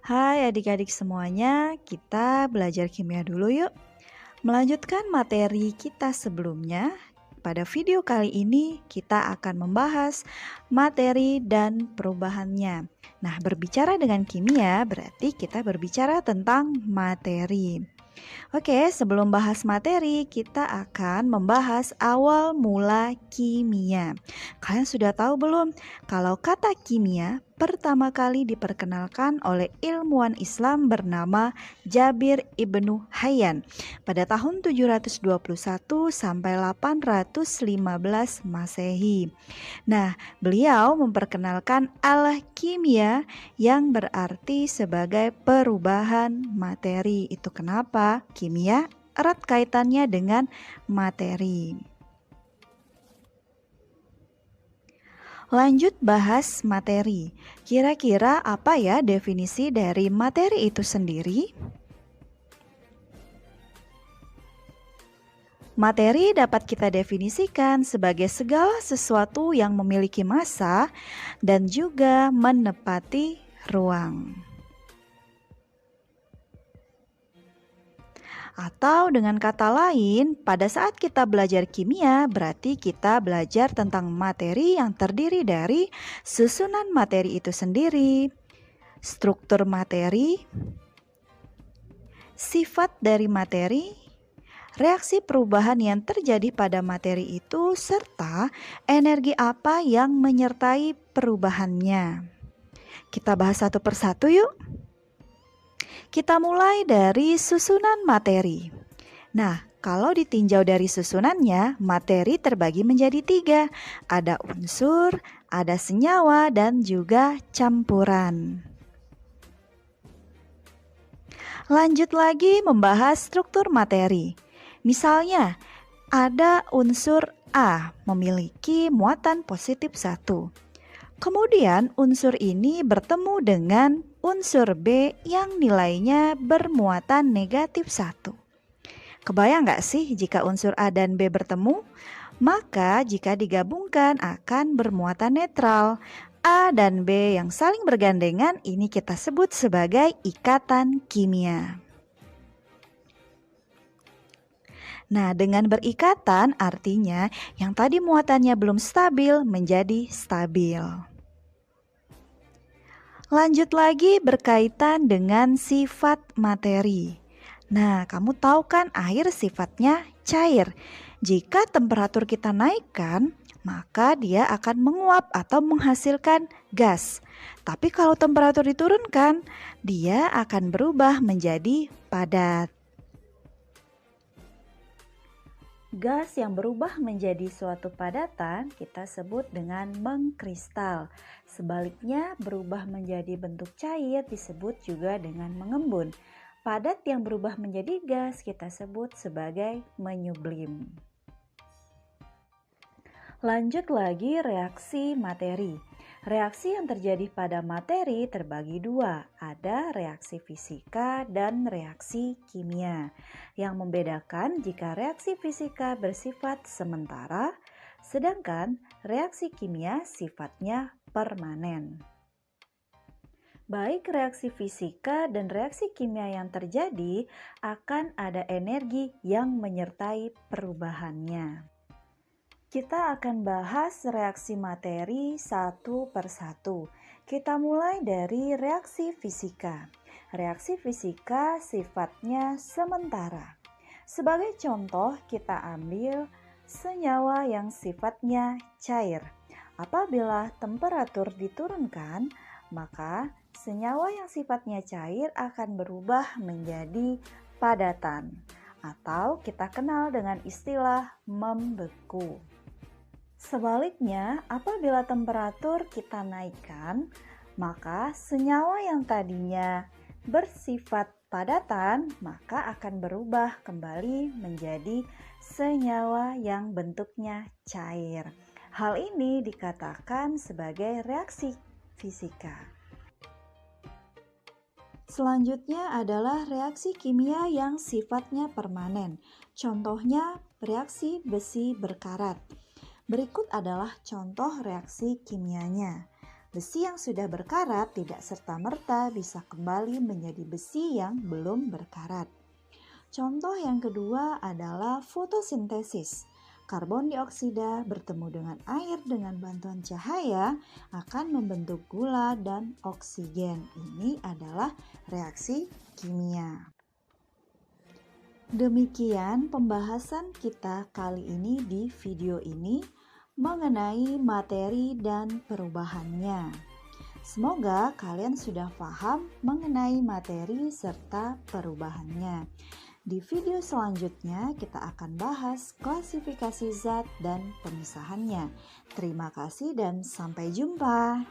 Hai adik-adik semuanya, kita belajar kimia dulu yuk. Melanjutkan materi kita sebelumnya, pada video kali ini kita akan membahas materi dan perubahannya. Nah, berbicara dengan kimia berarti kita berbicara tentang materi. Oke, sebelum bahas materi, kita akan membahas awal mula kimia. Kalian sudah tahu belum kalau kata kimia pertama kali diperkenalkan oleh ilmuwan Islam bernama Jabir ibnu Hayyan pada tahun 721 sampai 815 Masehi. Nah, beliau memperkenalkan alkimia yang berarti sebagai perubahan materi. Itu kenapa kimia erat kaitannya dengan materi. Lanjut bahas materi. Kira-kira apa ya definisi dari materi itu sendiri? Materi dapat kita definisikan sebagai segala sesuatu yang memiliki massa dan juga menepati ruang. Atau dengan kata lain, pada saat kita belajar kimia, berarti kita belajar tentang materi yang terdiri dari susunan materi itu sendiri, struktur materi, sifat dari materi, reaksi perubahan yang terjadi pada materi itu, serta energi apa yang menyertai perubahannya. Kita bahas satu persatu yuk. Kita mulai dari susunan materi. Nah, kalau ditinjau dari susunannya, materi terbagi menjadi 3. Ada unsur, ada senyawa, dan juga campuran. Lanjut lagi membahas struktur materi. Misalnya, ada unsur A memiliki muatan positif 1. Kemudian unsur ini bertemu dengan unsur B yang nilainya bermuatan negatif 1. Kebayang nggak sih jika unsur A dan B bertemu? Maka jika digabungkan akan bermuatan netral. A dan B yang saling bergandengan ini kita sebut sebagai ikatan kimia. Nah, dengan berikatan artinya yang tadi muatannya belum stabil menjadi stabil. Lanjut lagi berkaitan dengan sifat materi. Nah, kamu tahu kan air sifatnya cair. Jika temperatur kita naikkan, maka dia akan menguap atau menghasilkan gas. Tapi kalau temperatur diturunkan, dia akan berubah menjadi padat. Gas yang berubah menjadi suatu padatan kita sebut dengan mengkristal. Sebaliknya, berubah menjadi bentuk cair disebut juga dengan mengembun. Padat yang berubah menjadi gas kita sebut sebagai menyublim. Lanjut lagi reaksi materi. Reaksi yang terjadi pada materi terbagi 2, ada reaksi fisika dan reaksi kimia. Yang membedakan jika reaksi fisika bersifat sementara, sedangkan reaksi kimia sifatnya permanen. Baik reaksi fisika dan reaksi kimia yang terjadi akan ada energi yang menyertai perubahannya. Kita akan bahas reaksi materi satu persatu. Kita mulai dari reaksi fisika. Reaksi fisika sifatnya sementara. Sebagai contoh, kita ambil senyawa yang sifatnya cair. Apabila temperatur diturunkan, maka senyawa yang sifatnya cair akan berubah menjadi padatan, atau kita kenal dengan istilah membeku. Sebaliknya, apabila temperatur kita naikkan, maka senyawa yang tadinya bersifat padatan, maka akan berubah kembali menjadi senyawa yang bentuknya cair. Hal ini dikatakan sebagai reaksi fisika. Selanjutnya adalah reaksi kimia yang sifatnya permanen. Contohnya reaksi besi berkarat. Berikut adalah contoh reaksi kimianya. Besi yang sudah berkarat tidak serta-merta bisa kembali menjadi besi yang belum berkarat. Contoh yang kedua adalah fotosintesis. Karbon dioksida bertemu dengan air dengan bantuan cahaya akan membentuk gula dan oksigen. Ini adalah reaksi kimia. Demikian pembahasan kita kali ini di video ini mengenai materi dan perubahannya. Semoga kalian sudah paham mengenai materi serta perubahannya. Di video selanjutnya kita akan bahas klasifikasi zat dan pemisahannya. Terima kasih dan sampai jumpa.